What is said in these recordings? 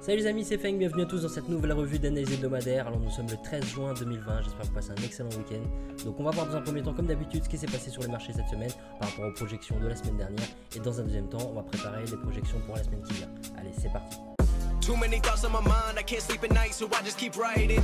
Salut les amis, c'est Feng, bienvenue à tous dans cette nouvelle revue d'analyse hebdomadaire. Alors nous sommes le 13 juin 2020, j'espère que vous passez un excellent week-end. Donc on va voir dans un premier temps comme d'habitude ce qui s'est passé sur les marchés cette semaine par rapport aux projections de la semaine dernière. Et dans un deuxième temps, on va préparer les projections pour la semaine qui vient. Allez, c'est parti. Too many thoughts on my mind, I can't sleep at night, so I just keep writing.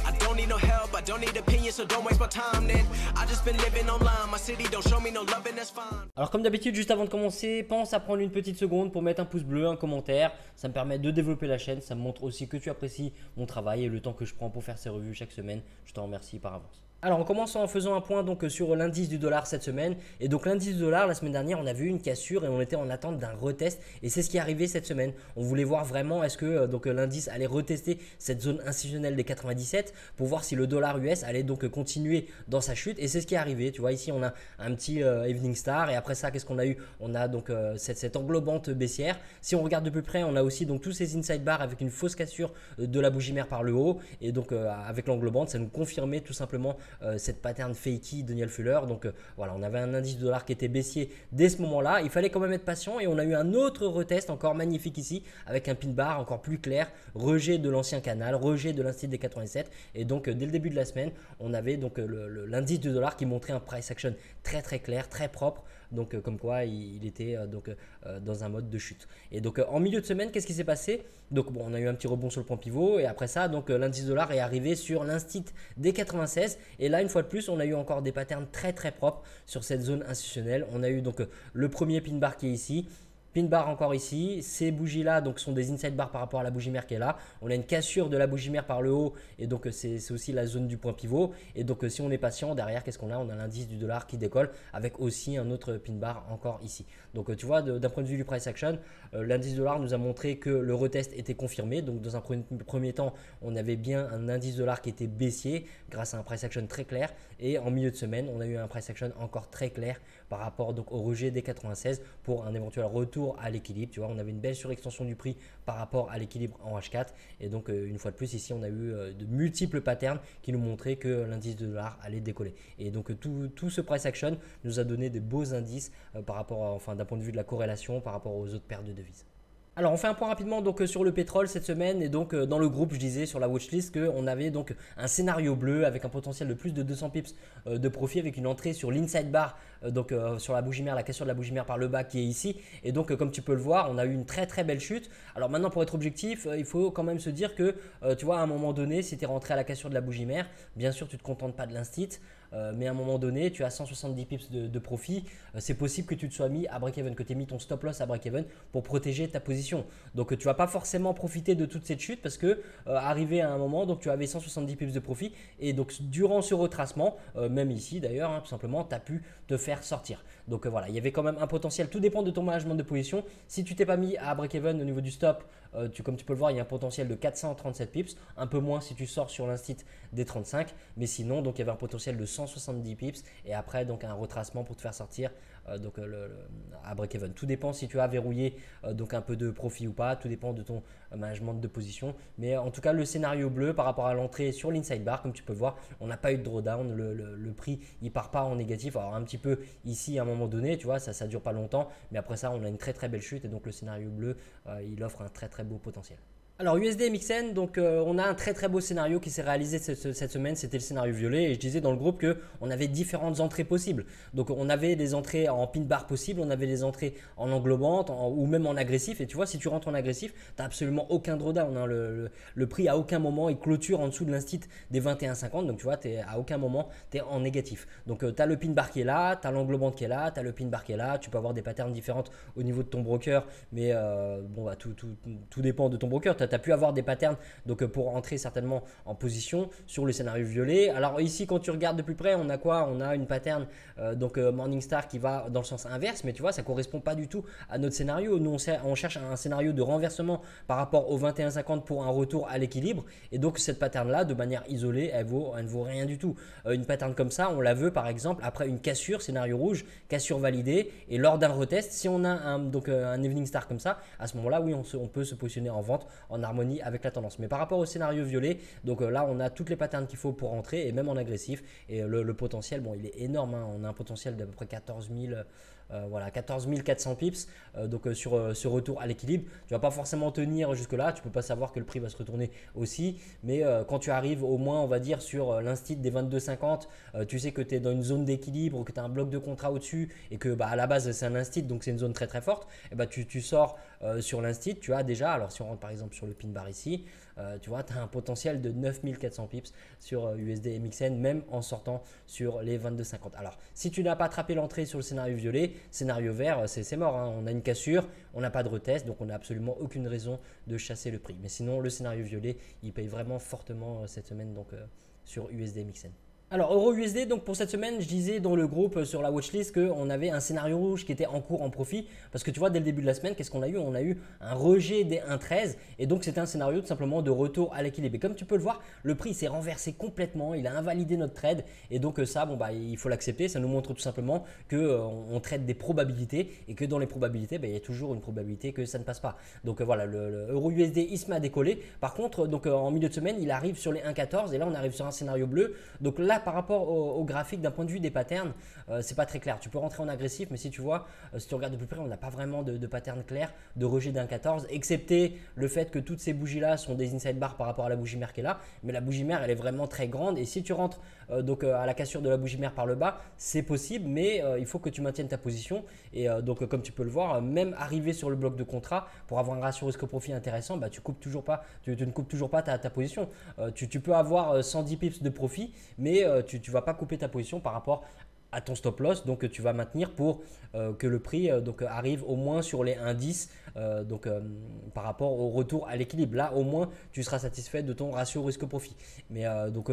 I don't need no help, I don't need opinions, so don't waste my time then. I just been living online, my city don't show me no love and that's fine. Alors comme d'habitude, juste avant de commencer, pense à prendre une petite seconde pour mettre un pouce bleu, un commentaire. Ça me permet de développer la chaîne, ça me montre aussi que tu apprécies mon travail et le temps que je prends pour faire ces revues chaque semaine. Je t'en remercie par avance. Alors on commence en faisant un point donc sur l'indice du dollar cette semaine. Et donc l'indice du dollar, la semaine dernière, on a vu une cassure et on était en attente d'un retest. Et c'est ce qui est arrivé cette semaine. On voulait voir vraiment est-ce que l'indice allait retester cette zone institutionnelle des 97 pour voir si le dollar US allait donc continuer dans sa chute. Et c'est ce qui est arrivé. Tu vois ici on a un petit Evening Star et après ça qu'est-ce qu'on a eu? On a donc cette englobante baissière. Si on regarde de plus près, on a aussi donc tous ces inside bars avec une fausse cassure de la bougie mère par le haut. Et donc avec l'englobante, ça nous confirmait tout simplement cette pattern fakey de Neil Fuller. Donc voilà, on avait un indice du dollar qui était baissier dès ce moment-là. Il fallait quand même être patient et on a eu un autre retest encore magnifique ici avec un pin bar encore plus clair, rejet de l'ancien canal, rejet de l'indice des 87. Et donc dès le début de la semaine, on avait donc l'indice du dollar qui montrait un price action très clair, très propre. Donc comme quoi il était dans un mode de chute. Et donc en milieu de semaine, qu'est-ce qui s'est passé? Donc bon, on a eu un petit rebond sur le point pivot et après ça, donc l'indice dollar est arrivé sur l'instit des 96 et là une fois de plus, on a eu encore des patterns très propres sur cette zone institutionnelle. On a eu donc le premier pin bar qui est ici. Pin bar encore ici, ces bougies là donc sont des inside bars par rapport à la bougie mère qui est là. On a une cassure de la bougie mère par le haut et donc c'est aussi la zone du point pivot. Et donc si on est patient derrière, qu'est-ce qu'on a? On a l'indice du dollar qui décolle avec aussi un autre pin bar encore ici. Donc tu vois, d'un point de vue du price action, l'indice du dollar nous a montré que le retest était confirmé. Donc dans un premier temps, on avait bien un indice dollar qui était baissier grâce à un price action très clair. Et en milieu de semaine, on a eu un price action encore très clair par rapport donc au rejet des 96 pour un éventuel retour à l'équilibre. Tu vois, on avait une belle surextension du prix par rapport à l'équilibre en H4 et donc une fois de plus ici on a eu de multiples patterns qui nous montraient que l'indice de dollar allait décoller et donc tout ce price action nous a donné des beaux indices par rapport d'un point de vue de la corrélation par rapport aux autres paires de devises. Alors on fait un point rapidement donc sur le pétrole cette semaine et donc dans le groupe je disais sur la watchlist qu'on avait donc un scénario bleu avec un potentiel de plus de 200 pips de profit avec une entrée sur l'inside bar sur la bougie mère, la cassure de la bougie mère par le bas qui est ici et donc comme tu peux le voir on a eu une très belle chute. Alors maintenant pour être objectif il faut quand même se dire que tu vois à un moment donné si tu es rentré à la cassure de la bougie mère, bien sûr tu ne te contentes pas de l'instit. Mais à un moment donné, tu as 170 pips de profit. C'est possible que tu te sois mis à break-even, que tu aies mis ton stop loss à break-even pour protéger ta position. Donc, tu ne vas pas forcément profiter de toute cette chute parce que arrivé à un moment, donc tu avais 170 pips de profit. Et donc, durant ce retracement, même ici d'ailleurs, tout simplement, tu as pu te faire sortir. Donc, voilà, il y avait quand même un potentiel. Tout dépend de ton management de position. Si tu t'es pas mis à break-even au niveau du stop, comme tu peux le voir, il y a un potentiel de 437 pips. Un peu moins si tu sors sur l'instit des 35. Mais sinon, donc, il y avait un potentiel de 170 pips et après donc un retracement pour te faire sortir à break-even. Tout dépend si tu as verrouillé donc un peu de profit ou pas, tout dépend de ton management de position. Mais en tout cas, le scénario bleu par rapport à l'entrée sur l'inside bar, comme tu peux le voir, on n'a pas eu de drawdown, le prix il part pas en négatif. Alors un petit peu ici à un moment donné, tu vois, ça dure pas longtemps, mais après ça, on a une très belle chute et donc le scénario bleu, il offre un très beau potentiel. Alors USD MXN, donc on a un très beau scénario qui s'est réalisé cette semaine, c'était le scénario violet et je disais dans le groupe qu'on avait différentes entrées possibles. Donc on avait des entrées en pin bar possibles, on avait des entrées en englobante ou même en agressif et tu vois si tu rentres en agressif, tu n'as absolument aucun drawdown, hein. Le prix à aucun moment il clôture en dessous de l'instit des 21,50 donc tu vois à aucun moment tu es en négatif. Donc tu as le pin bar qui est là, tu as l'englobante qui est là, tu as le pin bar qui est là, tu peux avoir des patterns différentes au niveau de ton broker mais bon bah, tout dépend de ton broker. Tu as pu avoir des patterns donc pour entrer certainement en position sur le scénario violet. Alors ici quand tu regardes de plus près on a quoi? On a une pattern Morningstar qui va dans le sens inverse mais tu vois ça correspond pas du tout à notre scénario. Nous on cherche un scénario de renversement par rapport au 21,50 pour un retour à l'équilibre et donc cette pattern là de manière isolée elle ne vaut rien du tout. Une pattern comme ça on la veut par exemple après une cassure, scénario rouge, cassure validée et lors d'un retest si on a un Evening Star comme ça, à ce moment là oui on peut se positionner en vente en harmonie avec la tendance. Mais par rapport au scénario violet, donc là on a toutes les patterns qu'il faut pour rentrer et même en agressif et le potentiel, bon il est énorme, hein. On a un potentiel d'à peu près 14 000 voilà, 14 400 pips donc sur ce retour à l'équilibre. Tu vas pas forcément tenir jusque là, tu peux pas savoir que le prix va se retourner aussi, mais quand tu arrives au moins on va dire sur l'instit des 22,50, tu sais que tu es dans une zone d'équilibre, que tu as un bloc de contrat au-dessus et que à la base c'est un instit, donc c'est une zone très très forte, et tu sors sur l'instit, tu as déjà, alors si on rentre par exemple sur le pin bar ici, tu vois, tu as un potentiel de 9400 pips sur USD MXN, même en sortant sur les 22,50. Alors, si tu n'as pas attrapé l'entrée sur le scénario violet, scénario vert, c'est mort, hein. On a une cassure, on n'a pas de retest, donc on n'a absolument aucune raison de chasser le prix. Mais sinon, le scénario violet, il paye vraiment fortement cette semaine donc, sur USD MXN. Alors Euro-USD, donc pour cette semaine, je disais dans le groupe sur la watchlist qu'on avait un scénario rouge qui était en cours en profit. Parce que tu vois, dès le début de la semaine, qu'est-ce qu'on a eu? On a eu un rejet des 1,13 et donc c'était un scénario tout simplement de retour à l'équilibre. Et comme tu peux le voir, le prix s'est renversé complètement, il a invalidé notre trade et donc ça, il faut l'accepter. Ça nous montre tout simplement qu'on traite des probabilités et que dans les probabilités, il y a toujours une probabilité que ça ne passe pas. Donc voilà, le Euro-USD, il se met à décoller. Par contre, donc, en milieu de semaine, il arrive sur les 1,14 et là, on arrive sur un scénario bleu. Donc là, par rapport au graphique, d'un point de vue des patterns, c'est pas très clair. Tu peux rentrer en agressif, mais si tu vois, si tu regardes de plus près, on n'a pas vraiment de pattern clair de rejet d'un 14, excepté le fait que toutes ces bougies-là sont des inside bars par rapport à la bougie mère qui est là. Mais la bougie mère, elle est vraiment très grande. Et si tu rentres à la cassure de la bougie mère par le bas, c'est possible, mais il faut que tu maintiennes ta position. Et donc, comme tu peux le voir, même arrivé sur le bloc de contrat, pour avoir un ratio risque-profit intéressant, tu ne coupes toujours pas ta position. Tu peux avoir 110 pips de profit, mais tu ne vas pas couper ta position par rapport à ton stop loss, donc tu vas maintenir pour que le prix arrive au moins sur les 1,10 par rapport au retour à l'équilibre. Là, au moins, tu seras satisfait de ton ratio risque-profit. Mais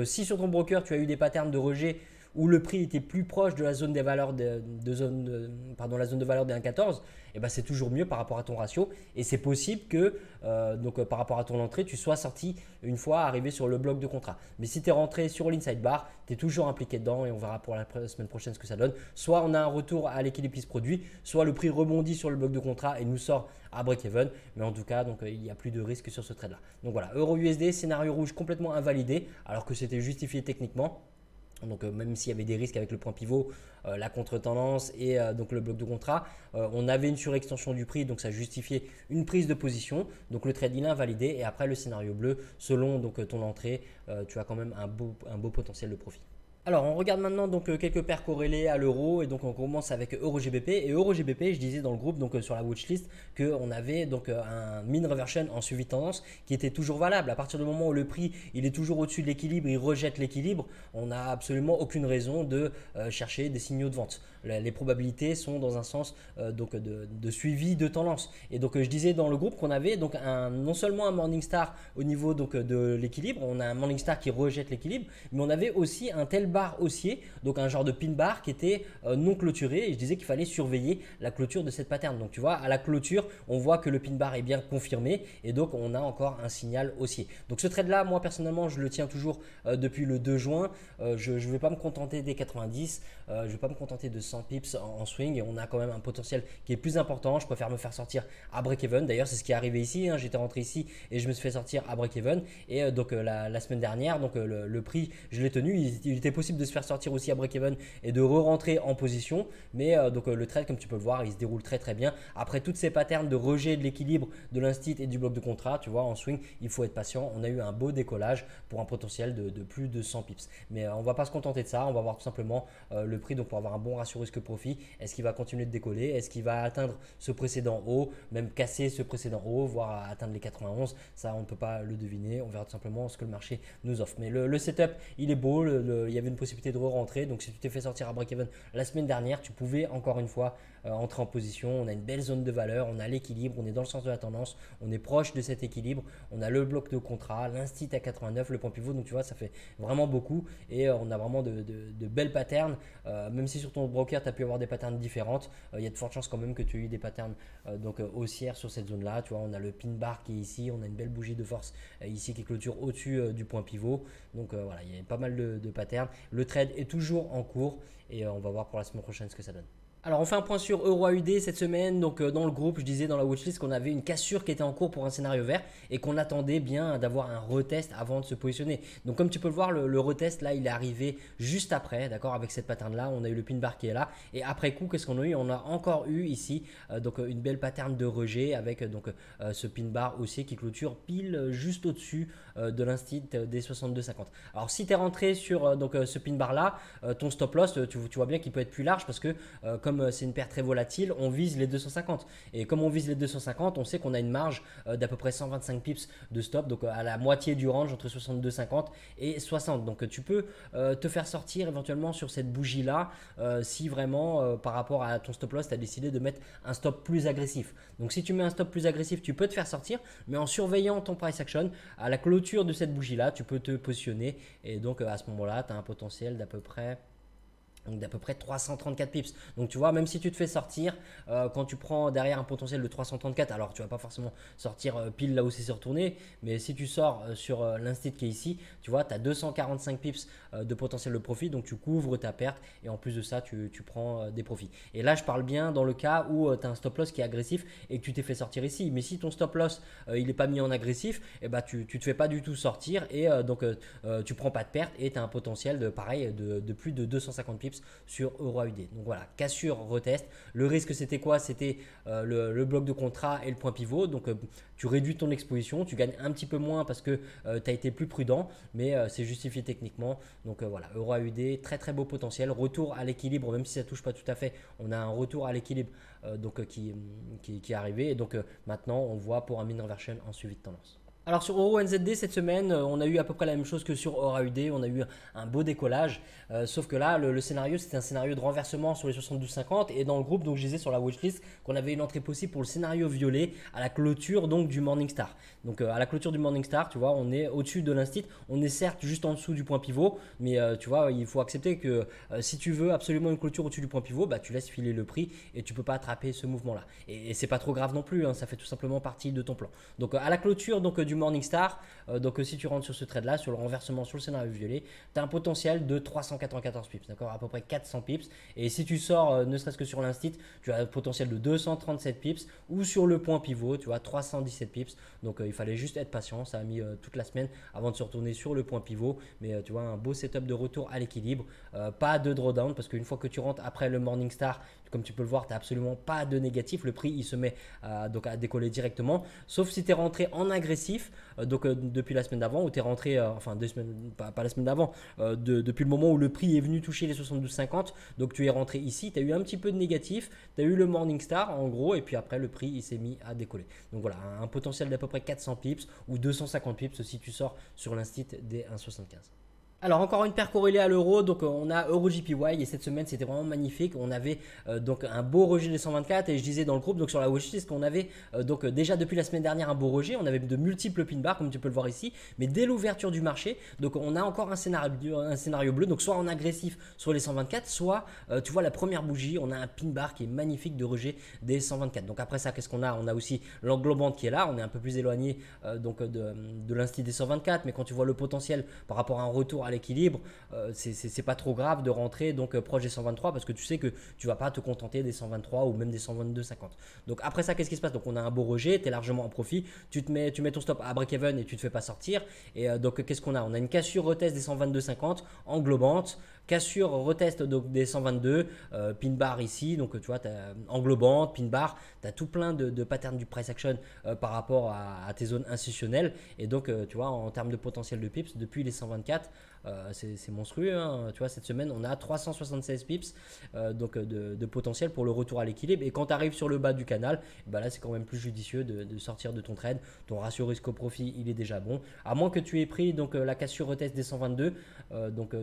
si sur ton broker, tu as eu des patterns de rejet où le prix était plus proche de la zone des valeurs la zone de valeur des 1,14, c'est toujours mieux par rapport à ton ratio. Et c'est possible que par rapport à ton entrée, tu sois sorti une fois arrivé sur le bloc de contrat. Mais si tu es rentré sur l'inside bar, tu es toujours impliqué dedans et on verra pour la semaine prochaine ce que ça donne. Soit on a un retour à l'équilibre qui se produit, soit le prix rebondit sur le bloc de contrat et nous sort à break-even. Mais en tout cas, il n'y a plus de risque sur ce trade-là. Donc voilà, Euro-USD, scénario rouge complètement invalidé alors que c'était justifié techniquement. Donc même s'il y avait des risques avec le point pivot, la contre-tendance et donc le bloc de contrat, on avait une surextension du prix, donc ça justifiait une prise de position. Donc le trade il est invalidé et après le scénario bleu, selon ton entrée, tu as quand même un beau potentiel de profit. Alors, on regarde maintenant donc quelques paires corrélées à l'euro et donc on commence avec EuroGBP. Et EuroGBP, je disais dans le groupe donc sur la watchlist qu'on avait donc un mean reversion en suivi de tendance qui était toujours valable. À partir du moment où le prix il est toujours au-dessus de l'équilibre, il rejette l'équilibre, on n'a absolument aucune raison de chercher des signaux de vente. Les probabilités sont dans un sens de suivi de tendance. Et donc je disais dans le groupe qu'on avait donc non seulement un Morningstar au niveau donc de l'équilibre, on a un Morningstar qui rejette l'équilibre, mais on avait aussi un tel bar haussier, donc un genre de pin bar qui était non clôturé et je disais qu'il fallait surveiller la clôture de cette pattern. Donc tu vois, à la clôture, on voit que le pin bar est bien confirmé et donc on a encore un signal haussier. Donc ce trade là, moi personnellement, je le tiens toujours depuis le 2 juin. Je ne vais pas me contenter des 90, je ne vais pas me contenter de 100 pips en swing et on a quand même un potentiel qui est plus important. Je préfère me faire sortir à break-even. D'ailleurs, c'est ce qui est arrivé ici. J'étais rentré ici et je me suis fait sortir à break-even. Et donc la semaine dernière, donc le prix, je l'ai tenu. Il était possible de se faire sortir aussi à break-even et de re-rentrer en position. Mais donc le trade, comme tu peux le voir, il se déroule très très bien. Après toutes ces patterns de rejet de l'équilibre de l'instit et du bloc de contrat, tu vois, en swing, il faut être patient. On a eu un beau décollage pour un potentiel de plus de 100 pips. Mais on ne va pas se contenter de ça. On va voir tout simplement le prix donc pour avoir un bon ratio risque-profit. Est-ce qu'il va continuer de décoller? Est-ce qu'il va atteindre ce précédent haut, même casser ce précédent haut, voire atteindre les 91? Ça, on ne peut pas le deviner. On verra tout simplement ce que le marché nous offre. Mais le setup, il est beau. Il y avait une possibilité de re-rentrer. Donc, si tu t'es fait sortir à break-even la semaine dernière, tu pouvais encore une fois entrer en position. On a une belle zone de valeur. On a l'équilibre. On est dans le sens de la tendance. On est proche de cet équilibre. On a le bloc de contrat, l'instit à 89, le point pivot. Donc, tu vois, ça fait vraiment beaucoup. Et on a vraiment de belles patterns. Même si sur ton broker, tu as pu avoir des patterns différentes, il y a de fortes chances quand même que tu aies eu des patterns haussières sur cette zone-là. Tu vois, on a le pin bar qui est ici. On a une belle bougie de force ici qui clôture au-dessus du point pivot. Donc, voilà, il y a pas mal de patterns. Le trade est toujours en cours et on va voir pour la semaine prochaine ce que ça donne. Alors on fait un point sur EuroAUD cette semaine. Donc dans le groupe, je disais dans la watchlist qu'on avait une cassure qui était en cours pour un scénario vert et qu'on attendait bien d'avoir un retest avant de se positionner. Donc comme tu peux le voir, le retest là, il est arrivé juste après, d'accord, avec cette pattern là. On a eu le pin bar qui est là et après coup, qu'est-ce qu'on a eu? On a encore eu ici donc une belle pattern de rejet avec ce pin bar haussier qui clôture pile juste au-dessus de l'instit des 62,50. Alors si tu es rentré sur ce pin bar là, ton stop loss, tu vois bien qu'il peut être plus large parce que comme c'est une paire très volatile, on vise les 250. Et comme on vise les 250, on sait qu'on a une marge d'à peu près 125 pips de stop, donc à la moitié du range entre 62,50 et 60. Donc tu peux te faire sortir éventuellement sur cette bougie-là si vraiment par rapport à ton stop loss, tu as décidé de mettre un stop plus agressif. Donc si tu mets un stop plus agressif, tu peux te faire sortir, mais en surveillant ton price action, à la clôture de cette bougie-là, tu peux te positionner. Et donc à ce moment-là, tu as un potentiel d'à peu près 334 pips. Donc tu vois, même si tu te fais sortir, quand tu prends derrière un potentiel de 334, alors tu vas pas forcément sortir pile là où c'est retourné, mais si tu sors sur l'instit qui est ici, tu vois, tu as 245 pips de potentiel de profit, donc tu couvres ta perte et en plus de ça, tu prends des profits. Et là, je parle bien dans le cas où tu as un stop loss qui est agressif et que tu t'es fait sortir ici. Mais si ton stop loss, il n'est pas mis en agressif, et bah, tu te fais pas du tout sortir et donc tu prends pas de perte et tu as un potentiel de plus de 250 pips sur EuroAUD. Donc voilà, cassure, retest. Le risque c'était quoi? C'était le bloc de contrat et le point pivot. Donc tu réduis ton exposition, tu gagnes un petit peu moins parce que tu as été plus prudent, mais c'est justifié techniquement. Donc voilà, EuroAUD, très très beau potentiel. Retour à l'équilibre, même si ça ne touche pas tout à fait, on a un retour à l'équilibre qui est arrivé. Et donc maintenant, on voit pour un mean reversion en suivi de tendance. Alors sur EURNZD cette semaine, on a eu à peu près la même chose que sur EuroAUD, on a eu un beau décollage, sauf que là le scénario c'était un scénario de renversement sur les 72,50 et dans le groupe donc je disais sur la watchlist qu'on avait une entrée possible pour le scénario violet à la clôture donc du Morningstar. Donc à la clôture du Morningstar, tu vois, on est au-dessus de l'instit, on est certes juste en dessous du point pivot, mais tu vois, il faut accepter que si tu veux absolument une clôture au-dessus du point pivot, bah, tu laisses filer le prix et tu peux pas attraper ce mouvement là. Et c'est pas trop grave non plus, hein, ça fait tout simplement partie de ton plan. Donc à la clôture donc du Morningstar, donc si tu rentres sur ce trade là, sur le renversement sur le scénario violet, tu as un potentiel de 394 pips, d'accord, à peu près 400 pips. Et si tu sors ne serait-ce que sur l'instit, tu as un potentiel de 237 pips ou sur le point pivot, tu as 317 pips. Donc il fallait juste être patient, ça a mis toute la semaine avant de se retourner sur le point pivot, mais tu vois un beau setup de retour à l'équilibre, pas de drawdown parce qu'une fois que tu rentres après le Morningstar, comme tu peux le voir, tu n'as absolument pas de négatif, le prix il se met donc à décoller directement, sauf si tu es rentré en agressif, depuis la semaine d'avant, où tu es rentré, enfin 2 semaines, pas la semaine d'avant, depuis le moment où le prix est venu toucher les 72,50, donc tu es rentré ici, tu as eu un petit peu de négatif, tu as eu le Morningstar en gros, et puis après le prix il s'est mis à décoller. Donc voilà, un potentiel d'à peu près 400 pips ou 250 pips si tu sors sur l'instit des 1,75. Alors encore une paire corrélée à l'euro, donc on a EuroJPY et cette semaine c'était vraiment magnifique. On avait donc un beau rejet des 124 et je disais dans le groupe donc sur la watchlist qu'on avait déjà depuis la semaine dernière un beau rejet. On avait de multiples pin bars comme tu peux le voir ici, mais dès l'ouverture du marché, donc on a encore un scénario bleu, donc soit en agressif sur les 124, soit tu vois la première bougie, on a un pin bar qui est magnifique de rejet des 124. Donc après ça, qu'est-ce qu'on a? On a aussi l'englobante qui est là, on est un peu plus éloigné de l'instit des 124, mais quand tu vois le potentiel par rapport à un retour à l'équilibre, c'est pas trop grave de rentrer donc proche des 123 parce que tu sais que tu vas pas te contenter des 123 ou même des 122,50. Donc après ça, qu'est-ce qui se passe? Donc on a un beau rejet, tu es largement en profit, tu mets ton stop à break-even et tu te fais pas sortir. Et donc qu'est-ce qu'on a? On a une cassure retest des 122,50 englobante, cassure retest donc des 122, pin bar ici, donc tu vois, tu as englobante, pin bar, tu as tout plein de patterns du price action par rapport à tes zones institutionnelles. Et donc tu vois, en termes de potentiel de pips, depuis les 124, c'est monstrueux, hein. Tu vois, cette semaine on a 376 pips de potentiel pour le retour à l'équilibre, et quand tu arrives sur le bas du canal, bah là c'est quand même plus judicieux de sortir de ton trade. Ton ratio risque au profit il est déjà bon, à moins que tu aies pris donc la cassure retest des 122,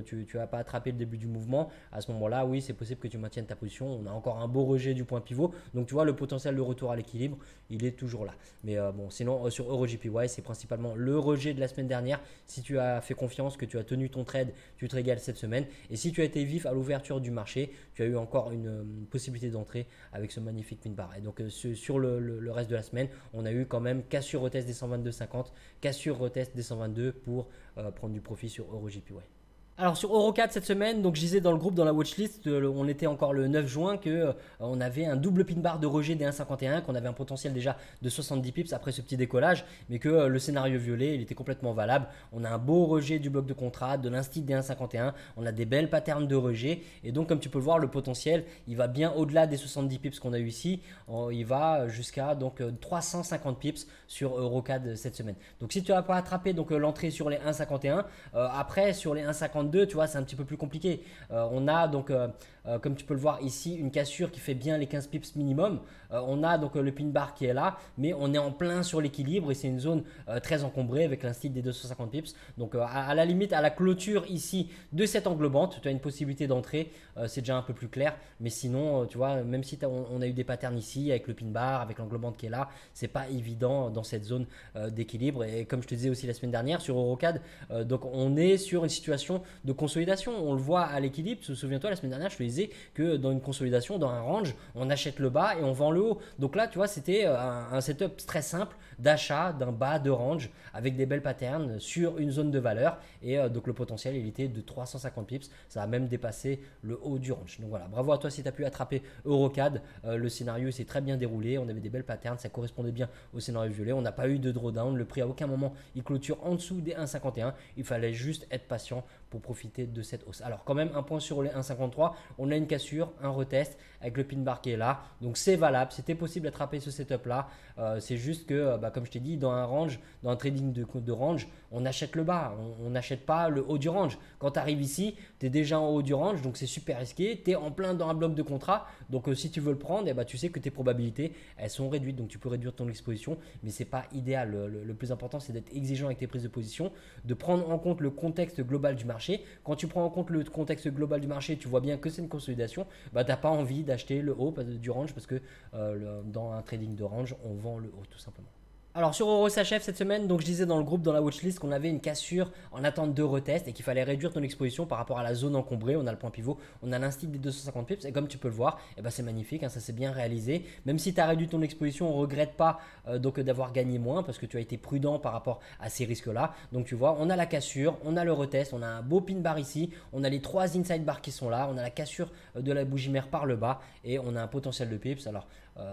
tu vas pas attraper le début du mouvement. À ce moment là, oui, c'est possible que tu maintiennes ta position. On a encore un beau rejet du point pivot, donc tu vois le potentiel de retour à l'équilibre il est toujours là. Mais bon, sinon sur EuroJPY c'est principalement le rejet de la semaine dernière. Si tu as fait confiance, que tu as tenu ton trade, tu te régales cette semaine. Et si tu as été vif à l'ouverture du marché, tu as eu encore une possibilité d'entrée avec ce magnifique pin bar. Et donc sur le reste de la semaine, on a eu quand même cassure retest des 122,50, cassure retest des 122 pour prendre du profit sur EuroJPY. Alors sur Eurocad cette semaine, donc je disais dans le groupe, dans la watchlist, on était encore le 9 juin que on avait un double pin bar de rejet des 1,51, qu'on avait un potentiel déjà de 70 pips après ce petit décollage, mais que le scénario violet, il était complètement valable. On a un beau rejet du bloc de contrat, de l'instit des 1,51, on a des belles patterns de rejet, et donc comme tu peux le voir, le potentiel, il va bien au-delà des 70 pips qu'on a eu ici, il va jusqu'à donc 350 pips sur Eurocad cette semaine. Donc si tu n'as pas attrapé donc l'entrée sur les 1,51, après sur les 1,52, tu vois, c'est un petit peu plus compliqué. On a donc, comme tu peux le voir ici, une cassure qui fait bien les 15 pips minimum. On a donc le pin bar qui est là, mais on est en plein sur l'équilibre et c'est une zone très encombrée avec l'instit des 250 pips. Donc à la limite, à la clôture ici de cette englobante, tu as une possibilité d'entrée, c'est déjà un peu plus clair. Mais sinon, tu vois, même si on a eu des patterns ici avec le pin bar, avec l'englobante qui est là, c'est pas évident dans cette zone d'équilibre. Et comme je te disais aussi la semaine dernière sur Eurocad, donc on est sur une situation de consolidation. On le voit à l'équilibre. Souviens-toi, la semaine dernière, je te disais que dans une consolidation, dans un range, on achète le bas et on vend le haut. Donc là, tu vois, c'était un setup très simple d'achat d'un bas de range avec des belles patterns sur une zone de valeur. Et donc le potentiel, il était de 350 pips. Ça a même dépassé le haut du range. Donc voilà, bravo à toi si tu as pu attraper Eurocad. Le scénario s'est très bien déroulé. On avait des belles patterns. Ça correspondait bien au scénario violet. On n'a pas eu de drawdown. Le prix à aucun moment, il clôture en dessous des 1,51. Il fallait juste être patient pour profiter de cette hausse. Alors quand même un point sur les 1,53, on a une cassure, un retest avec le pin bar qui est là, donc c'est valable, c'était possible d'attraper ce setup là. C'est juste que comme je t'ai dit, dans un range, dans un trading de range, on achète le bas, on n'achète pas le haut du range. Quand tu arrives ici, tu es déjà en haut du range, donc c'est super risqué, tu es en plein dans un bloc de contrat, donc si tu veux le prendre, tu sais que tes probabilités elles sont réduites, donc tu peux réduire ton exposition, mais c'est pas idéal. Le plus important, c'est d'être exigeant avec tes prises de position, de prendre en compte le contexte global du marché. Quand tu prends en compte le contexte global du marché, tu vois bien que c'est une consolidation, tu n'as pas envie d'acheter le haut du range parce que dans un trading de range, on vend le haut tout simplement. Alors sur EuroSHF cette semaine, donc je disais dans le groupe, dans la watchlist, qu'on avait une cassure en attente de retest et qu'il fallait réduire ton exposition par rapport à la zone encombrée. On a le point pivot, on a l'instit des 250 pips et comme tu peux le voir, c'est magnifique, ça s'est bien réalisé. Même si tu as réduit ton exposition, on ne regrette pas donc d'avoir gagné moins parce que tu as été prudent par rapport à ces risques-là. Donc tu vois, on a la cassure, on a le retest, on a un beau pin bar ici, on a les 3 inside bars qui sont là, on a la cassure de la bougie mère par le bas et on a un potentiel de pips. Alors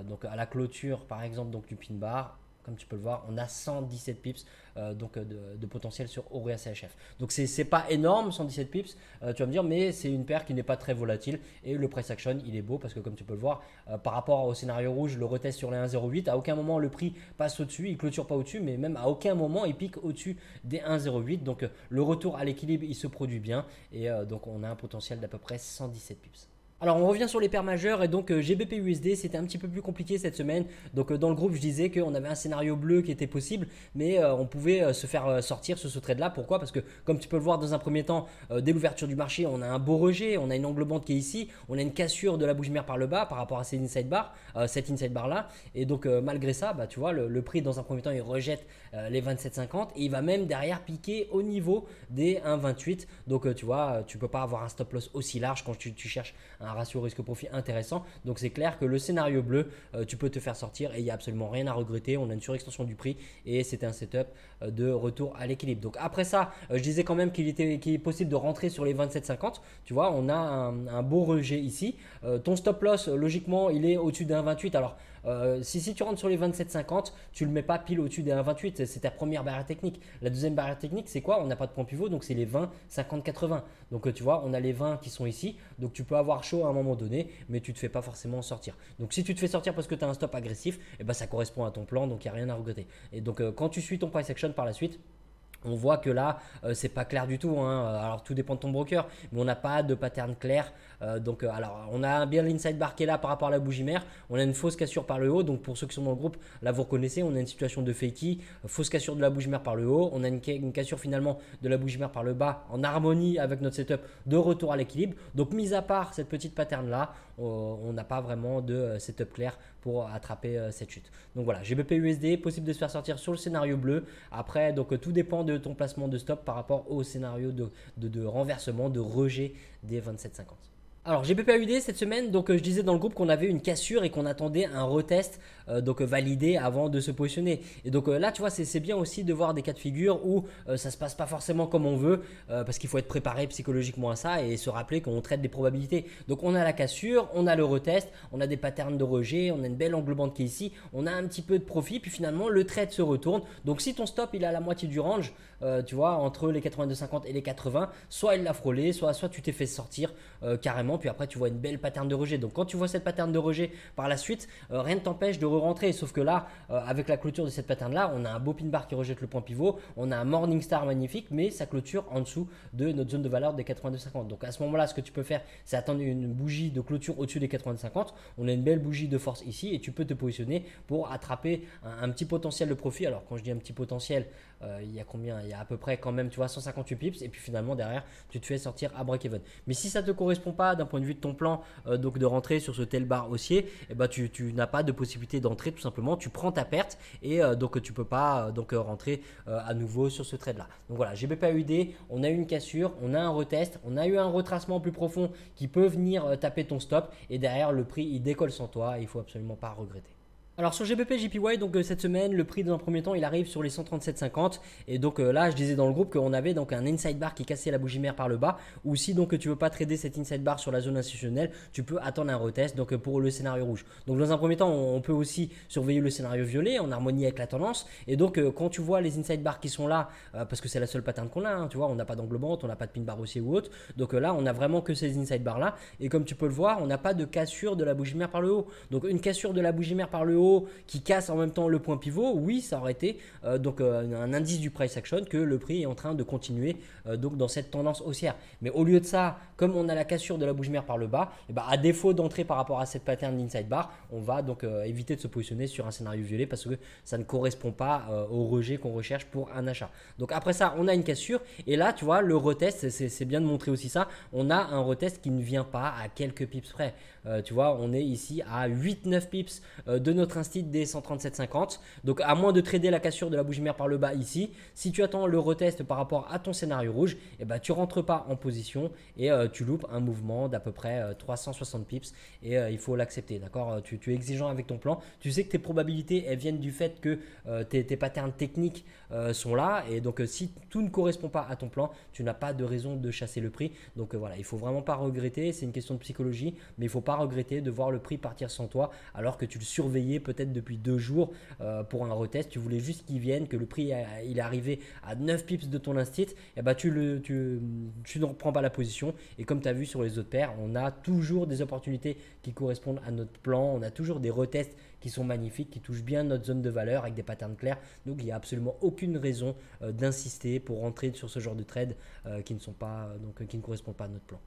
donc à la clôture par exemple donc du pin bar, comme tu peux le voir, on a 117 pips de potentiel sur EuroSHF. Donc c'est pas énorme 117 pips, tu vas me dire, mais c'est une paire qui n'est pas très volatile et le price action il est beau parce que comme tu peux le voir, par rapport au scénario rouge, le retest sur les 1,08, à aucun moment le prix passe au-dessus, il clôture pas au-dessus, mais même à aucun moment il pique au-dessus des 1,08. Donc le retour à l'équilibre il se produit bien et donc on a un potentiel d'à peu près 117 pips. Alors on revient sur les paires majeures et donc GBP USD c'était un petit peu plus compliqué cette semaine. Donc dans le groupe je disais qu'on avait un scénario bleu qui était possible, mais on pouvait se faire sortir ce trade là. Pourquoi? Parce que comme tu peux le voir dans un premier temps, dès l'ouverture du marché on a un beau rejet, on a une englobante qui est ici, on a une cassure de la bougie mère par le bas par rapport à ces inside bars, cette inside bar là. Et donc malgré ça, tu vois le prix dans un premier temps il rejette les 27,50 et il va même derrière piquer au niveau des 1,28. Donc tu vois, tu peux pas avoir un stop loss aussi large quand tu cherches un ratio risque-profit intéressant. Donc c'est clair que le scénario bleu, tu peux te faire sortir et il n'y a absolument rien à regretter. On a une surextension du prix et c'était un setup de retour à l'équilibre. Donc après ça, je disais quand même qu'il est possible de rentrer sur les 27,50. Tu vois, on a un beau rejet ici. Ton stop loss, logiquement, il est au-dessus d'un 28. Alors si tu rentres sur les 27,50, tu ne le mets pas pile au-dessus des 1,28. C'est ta première barrière technique. La deuxième barrière technique, c'est quoi? On n'a pas de point pivot, donc c'est les 20, 50, 80. Donc tu vois, on a les 20 qui sont ici. Donc tu peux avoir chaud à un moment donné, mais tu ne te fais pas forcément sortir. Donc si tu te fais sortir parce que tu as un stop agressif, ça correspond à ton plan, donc il n'y a rien à regretter. Et donc quand tu suis ton price action par la suite, on voit que là, c'est pas clair du tout. Alors, tout dépend de ton broker, mais on n'a pas de pattern clair. Alors, on a bien l'inside bar qui est là par rapport à la bougie mère. On a une fausse cassure par le haut. Donc, pour ceux qui sont dans le groupe, là, vous reconnaissez, on a une situation de fakey, fausse cassure de la bougie mère par le haut. On a une cassure finalement de la bougie mère par le bas en harmonie avec notre setup de retour à l'équilibre. Donc, mis à part cette petite pattern là, on n'a pas vraiment de setup clair pour attraper cette chute. Donc voilà, GBP USD, possible de se faire sortir sur le scénario bleu. Après, donc tout dépend de ton placement de stop par rapport au scénario de renversement, de rejet des 27,50. Alors GBP/USD cette semaine, donc je disais dans le groupe qu'on avait une cassure et qu'on attendait un retest validé avant de se positionner. Et donc là tu vois c'est bien aussi de voir des cas de figure où ça se passe pas forcément comme on veut parce qu'il faut être préparé psychologiquement à ça et se rappeler qu'on traite des probabilités. Donc on a la cassure, on a le retest, on a des patterns de rejet, on a une belle englobante qui est ici, on a un petit peu de profit puis finalement le trade se retourne. Donc si ton stop il est à la moitié du range, tu vois entre les 82,50 et les 80, soit il l'a frôlé, soit tu t'es fait sortir carrément. Puis après tu vois une belle pattern de rejet. Donc quand tu vois cette pattern de rejet par la suite, rien ne t'empêche de re-rentrer. Sauf que là, avec la clôture de cette pattern là, on a un beau pin bar qui rejette le point pivot, on a un morning star magnifique, mais ça clôture en dessous de notre zone de valeur des 82,50. Donc à ce moment là, ce que tu peux faire, c'est attendre une bougie de clôture au-dessus des 82,50. On a une belle bougie de force ici et tu peux te positionner pour attraper un petit potentiel de profit. Alors quand je dis un petit potentiel, il y a combien? Il y a à peu près quand même, tu vois, 158 pips et puis finalement derrière tu te fais sortir à break-even. Mais si ça ne te correspond pas d'un point de vue de ton plan donc de rentrer sur ce tel bar haussier, tu n'as pas de possibilité d'entrer tout simplement, tu prends ta perte et donc tu peux pas rentrer à nouveau sur ce trade là. Donc voilà, GBP/USD, on a eu une cassure, on a un retest, on a eu un retracement plus profond qui peut venir taper ton stop et derrière le prix il décolle sans toi et il faut absolument pas regretter. Alors sur GBP/JPY, donc cette semaine, le prix dans un premier temps, il arrive sur les 137,50 et donc là, je disais dans le groupe qu'on avait donc un inside bar qui cassait la bougie mère par le bas. Ou si donc tu veux pas trader cet inside bar sur la zone institutionnelle, tu peux attendre un retest donc pour le scénario rouge. Donc dans un premier temps, on peut aussi surveiller le scénario violet en harmonie avec la tendance. Et donc quand tu vois les inside bars qui sont là, parce que c'est la seule pattern qu'on a, hein, tu vois, on n'a pas d'englobante, on n'a pas de pin bar haussier ou autre. Donc là, on a vraiment que ces inside bars là. Et comme tu peux le voir, on n'a pas de cassure de la bougie mère par le haut. Donc une cassure de la bougie mère par le haut qui casse en même temps le point pivot, oui, ça aurait été un indice du price action que le prix est en train de continuer donc dans cette tendance haussière. Mais au lieu de ça, comme on a la cassure de la bougie mère par le bas, et à défaut d'entrer par rapport à cette pattern d'inside bar, on va donc éviter de se positionner sur un scénario violet parce que ça ne correspond pas au rejet qu'on recherche pour un achat. Donc après ça, on a une cassure et là, tu vois, le retest, c'est bien de montrer aussi ça. On a un retest qui ne vient pas à quelques pips près. Tu vois, on est ici à 8-9 pips de notre instit des 137,50. Donc à moins de trader la cassure de la bougie mère par le bas ici, si tu attends le retest par rapport à ton scénario rouge, tu rentres pas en position et tu loupes un mouvement d'à peu près 360 pips et il faut l'accepter, d'accord. Tu es exigeant avec ton plan, tu sais que tes probabilités elles viennent du fait que tes patterns techniques sont là et donc si tout ne correspond pas à ton plan, tu n'as pas de raison de chasser le prix. Donc voilà, il faut vraiment pas regretter, c'est une question de psychologie, mais il faut pas regretter de voir le prix partir sans toi alors que tu le surveillais peut-être depuis 2 jours pour un retest. Tu voulais juste qu'il vienne, que le prix il est arrivé à 9 pips de ton instit, et tu ne reprends pas la position. Et comme tu as vu sur les autres paires, on a toujours des opportunités qui correspondent à notre plan, on a toujours des retests qui sont magnifiques, qui touchent bien notre zone de valeur avec des patterns clairs. Donc il n'y a absolument aucune raison d'insister pour rentrer sur ce genre de trade qui ne correspondent pas à notre plan.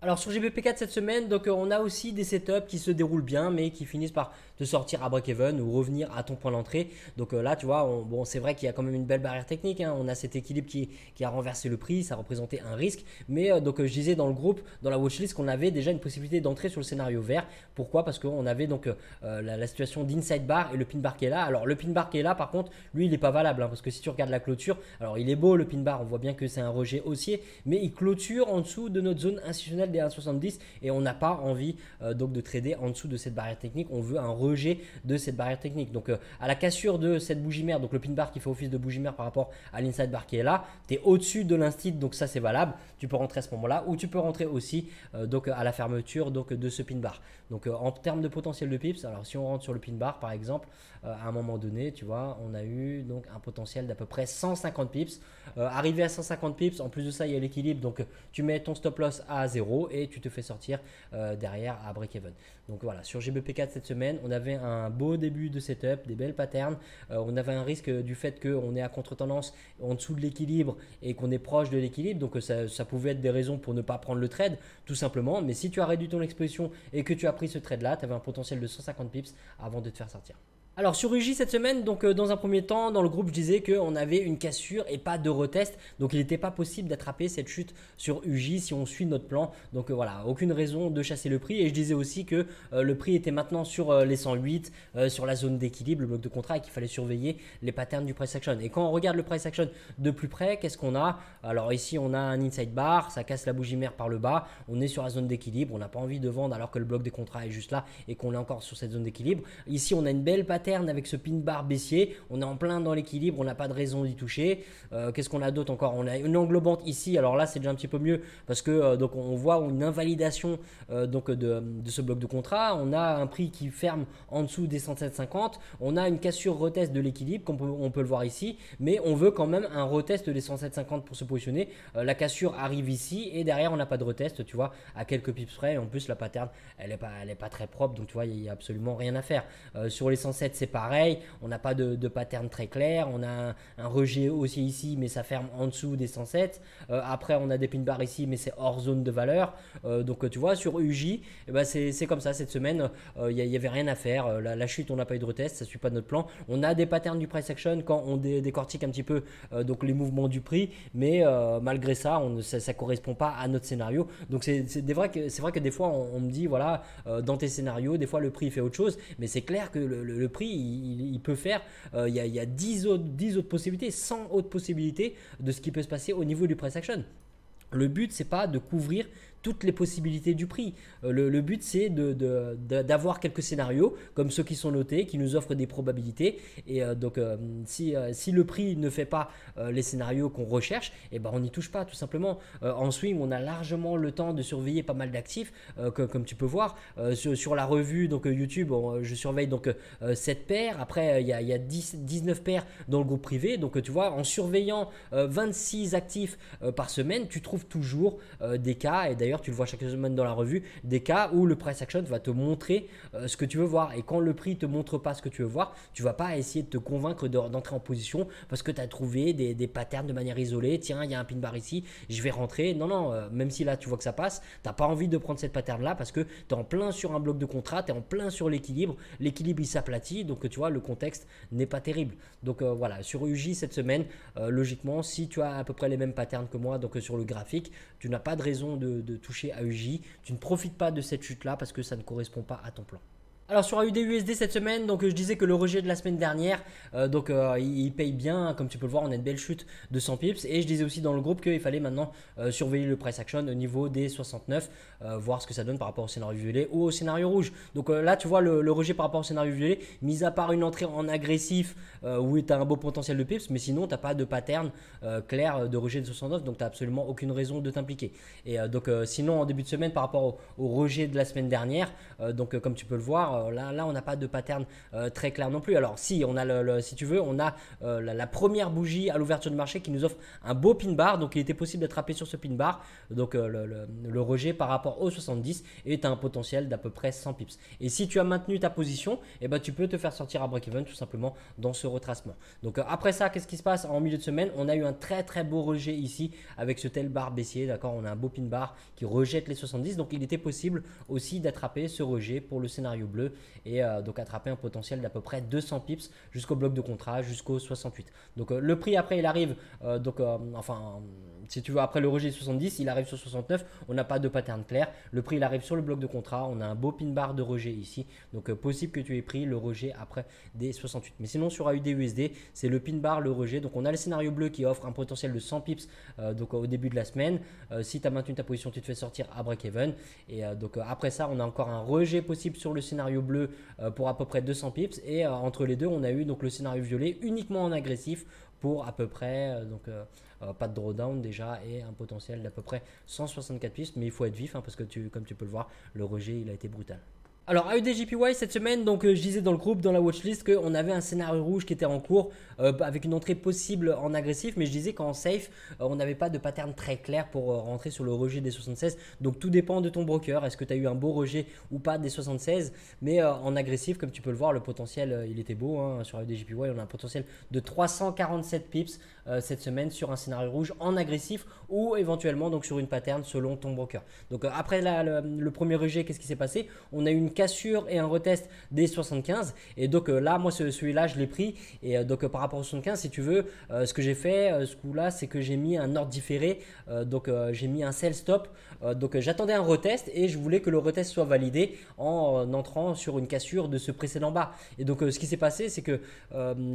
Alors sur GBP4 cette semaine, donc on a aussi des setups qui se déroulent bien mais qui finissent par te sortir à break-even ou revenir à ton point d'entrée. Donc là tu vois, c'est vrai qu'il y a quand même une belle barrière technique, hein. On a cet équilibre qui a renversé le prix, ça représentait un risque. Mais je disais dans le groupe, dans la watchlist, qu'on avait déjà une possibilité d'entrer sur le scénario vert. Pourquoi? Parce qu'on avait donc la situation d'inside bar et le pin bar qui est là. Alors le pin bar qui est là par contre, lui il n'est pas valable, hein, parce que si tu regardes la clôture, alors il est beau le pin bar, on voit bien que c'est un rejet haussier, mais il clôture en dessous de notre zone institutionnelle des 1,70 et on n'a pas envie donc de trader en dessous de cette barrière technique. On veut un rejet de cette barrière technique. Donc à la cassure de cette bougie mère, donc le pin bar qui fait office de bougie mère par rapport à l'inside bar qui est là, tu es au-dessus de l'instit, donc ça c'est valable. Tu peux rentrer à ce moment-là ou tu peux rentrer aussi donc à la fermeture donc de ce pin bar. Donc en termes de potentiel de pips, alors si on rentre sur le pin bar par exemple, à un moment donné, tu vois, on a eu donc un potentiel d'à peu près 150 pips. Arrivé à 150 pips, en plus de ça, il y a l'équilibre. Donc tu mets ton stop loss à 0 et tu te fais sortir derrière à break-even. Donc voilà, sur GBP4 cette semaine, on avait un beau début de setup, des belles patterns. On avait un risque du fait qu'on est à contre-tendance en dessous de l'équilibre et qu'on est proche de l'équilibre. Donc ça pouvait être des raisons pour ne pas prendre le trade, tout simplement. Mais si tu as réduit ton exposition et que tu as pris ce trade-là, tu avais un potentiel de 150 pips avant de te faire sortir. Alors sur UJ cette semaine, donc dans un premier temps, dans le groupe, je disais qu'on avait une cassure et pas de retest. Donc il n'était pas possible d'attraper cette chute sur UJ si on suit notre plan. Donc voilà, aucune raison de chasser le prix. Et je disais aussi que le prix était maintenant sur les 108, sur la zone d'équilibre, le bloc de contrat, et qu'il fallait surveiller les patterns du price action. Et quand on regarde le price action de plus près, qu'est-ce qu'on a? Alors ici on a un inside bar, ça casse la bougie mère par le bas. On est sur la zone d'équilibre, on n'a pas envie de vendre alors que le bloc des contrats est juste là et qu'on est encore sur cette zone d'équilibre. Ici on a une belle pattern avec ce pin bar baissier, on est en plein dans l'équilibre, on n'a pas de raison d'y toucher. Qu'est-ce qu'on a d'autre encore? On a une englobante ici, alors là c'est déjà un petit peu mieux parce que donc on voit une invalidation donc de ce bloc de contrat. On a un prix qui ferme en dessous des 107,50, on a une cassure retest de l'équilibre comme on peut le voir ici, mais on veut quand même un retest des 107,50 pour se positionner. La cassure arrive ici et derrière on n'a pas de retest, tu vois, à quelques pips près. Et en plus la pattern elle est pas très propre, donc tu vois il n'y a absolument rien à faire. Sur les 107 c'est pareil, on n'a pas de pattern très clair, on a un rejet aussi ici mais ça ferme en dessous des 107. Après on a des pin bars ici mais c'est hors zone de valeur. Donc tu vois sur UJ c'est comme ça cette semaine, il n'y avait rien à faire. La chute on n'a pas eu de retest, ça ne suit pas notre plan. On a des patterns du price action quand on décortique un petit peu donc les mouvements du prix, mais malgré ça ça ne correspond pas à notre scénario. Donc c'est vrai que des fois on me dit voilà dans tes scénarios des fois le prix fait autre chose, mais c'est clair que le prix il peut faire, il y a 10 autres possibilités, 100 autres possibilités de ce qui peut se passer au niveau du price action. Le but c'est pas de couvrir toutes les possibilités du prix. Le but c'est d'avoir quelques scénarios comme ceux qui sont notés, qui nous offrent des probabilités. Et donc si le prix ne fait pas les scénarios qu'on recherche, on n'y touche pas tout simplement. En swing on a largement le temps de surveiller pas mal d'actifs comme tu peux voir. Sur la revue donc YouTube, je surveille donc 7 paires. Après il y a 19 paires dans le groupe privé. Donc tu vois, en surveillant 26 actifs par semaine, tu trouves toujours des cas, et d'ailleurs tu le vois chaque semaine dans la revue, des cas où le price action va te montrer ce que tu veux voir. Et quand le prix te montre pas ce que tu veux voir, tu vas pas essayer de te convaincre d'entrer en position parce que tu as trouvé des patterns de manière isolée. Tiens, il y a un pin bar ici, je vais rentrer. Non, même si là tu vois que ça passe, tu n'as pas envie de prendre cette pattern là parce que tu es en plein sur un bloc de contrat, tu es en plein sur l'équilibre. L'équilibre il s'aplatit, donc tu vois le contexte n'est pas terrible. Donc voilà, sur UJ cette semaine, logiquement si tu as à peu près les mêmes patterns que moi, donc sur le graphique, tu n'as pas de raison de toucher à UJ. Tu ne profites pas de cette chute là parce que ça ne correspond pas à ton plan. Alors sur AUD-USD cette semaine, donc je disais que le rejet de la semaine dernière, il paye bien, comme tu peux le voir, on a une belle chute de 100 pips. Et je disais aussi dans le groupe qu'il fallait maintenant surveiller le price action au niveau des 69, voir ce que ça donne par rapport au scénario violet ou au scénario rouge. Donc là tu vois le rejet par rapport au scénario violet, mis à part une entrée en agressif où tu as un beau potentiel de pips, mais sinon tu n'as pas de pattern clair de rejet de 69, donc tu n'as absolument aucune raison de t'impliquer. Et sinon en début de semaine par rapport au rejet de la semaine dernière, comme tu peux le voir, là on n'a pas de pattern très clair non plus. Alors si on a si tu veux, on a la première bougie à l'ouverture du marché qui nous offre un beau pin bar, donc il était possible d'attraper sur ce pin bar. Donc le rejet par rapport au 70 est un potentiel d'à peu près 100 pips. Et si tu as maintenu ta position, tu peux te faire sortir à break-even tout simplement dans ce retracement. Donc après ça, qu'est-ce qui se passe en milieu de semaine? On a eu un très très beau rejet ici avec ce tel bar baissier, d'accord? On a un beau pin bar qui rejette les 70, donc il était possible aussi d'attraper ce rejet pour le scénario bleu et donc attraper un potentiel d'à peu près 200 pips jusqu'au bloc de contrat, jusqu'au 68. Donc le prix après il arrive, si tu veux, après le rejet 70, il arrive sur 69, on n'a pas de pattern clair. Le prix il arrive sur le bloc de contrat, on a un beau pin bar de rejet ici, donc possible que tu aies pris le rejet après des 68. Mais sinon sur AUD-USD, c'est le pin bar, le rejet. Donc on a le scénario bleu qui offre un potentiel de 100 pips au début de la semaine. Si tu as maintenu ta position, tu te fais sortir à break-even. Et après ça, on a encore un rejet possible sur le scénario bleu pour à peu près 200 pips. Et entre les deux, on a eu donc le scénario violet uniquement en agressif pour à peu près pas de drawdown déjà et un potentiel d'à peu près 164 pips. Mais il faut être vif parce que comme tu peux le voir, le rejet il a été brutal. Alors AUD-JPY cette semaine, donc je disais dans le groupe, dans la watchlist, qu'on avait un scénario rouge qui était en cours avec une entrée possible en agressif, mais je disais qu'en safe, on n'avait pas de pattern très clair pour rentrer sur le rejet des 76. Donc tout dépend de ton broker, est-ce que tu as eu un beau rejet ou pas des 76, mais en agressif, comme tu peux le voir, le potentiel il était beau, hein, sur AUD-JPY, on a un potentiel de 347 pips cette semaine sur un scénario rouge en agressif ou éventuellement donc sur une pattern selon ton broker. Donc après le premier rejet, qu'est-ce qui s'est passé? On a eu une cassure et un retest des 75 et donc là moi celui-là je l'ai pris et donc par rapport au 75 si tu veux ce que j'ai fait ce coup là c'est que j'ai mis un ordre différé donc j'ai mis un sell stop donc j'attendais un retest et je voulais que le retest soit validé en entrant sur une cassure de ce précédent bas. Et donc ce qui s'est passé c'est que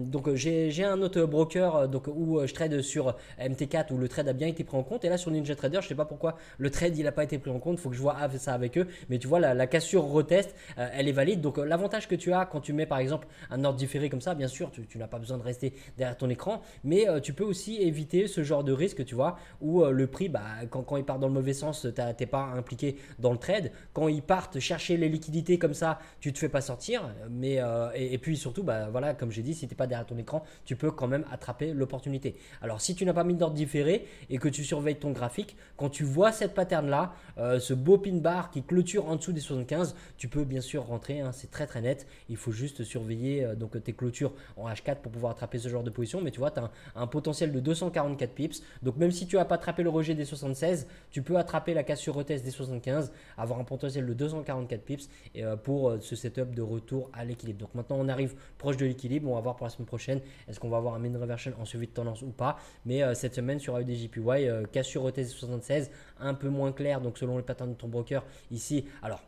donc j'ai un autre broker donc où je trade sur MT4 où le trade a bien été pris en compte et là sur NinjaTrader je sais pas pourquoi le trade il n'a pas été pris en compte, il faut que je vois ça avec eux, mais tu vois la cassure retest elle est valide. Donc l'avantage que tu as quand tu mets par exemple un ordre différé comme ça, bien sûr tu n'as pas besoin de rester derrière ton écran, mais tu peux aussi éviter ce genre de risque, tu vois, où le prix quand il part dans le mauvais sens t'es pas impliqué dans le trade, quand ils partent chercher les liquidités comme ça tu te fais pas sortir, mais et puis surtout voilà, comme j'ai dit, si tu n'es pas derrière ton écran tu peux quand même attraper l'opportunité. Alors si tu n'as pas mis d'ordre différé et que tu surveilles ton graphique, quand tu vois cette pattern là, ce beau pin bar qui clôture en dessous des 75, tu peux bien sûr rentrer, hein, c'est très net, il faut juste surveiller donc tes clôtures en H4 pour pouvoir attraper ce genre de position, mais tu vois tu as un potentiel de 244 pips, donc même si tu n'as pas attrapé le rejet des 76, tu peux attraper la cassure retest des 75, avoir un potentiel de 244 pips et, pour ce setup de retour à l'équilibre. Donc maintenant on arrive proche de l'équilibre, on va voir pour la semaine prochaine est-ce qu'on va avoir un mean reversion en suivi de tendance ou pas, mais cette semaine sur AUDJPY cassure retest des 76 un peu moins clair donc selon le pattern de ton broker ici. Alors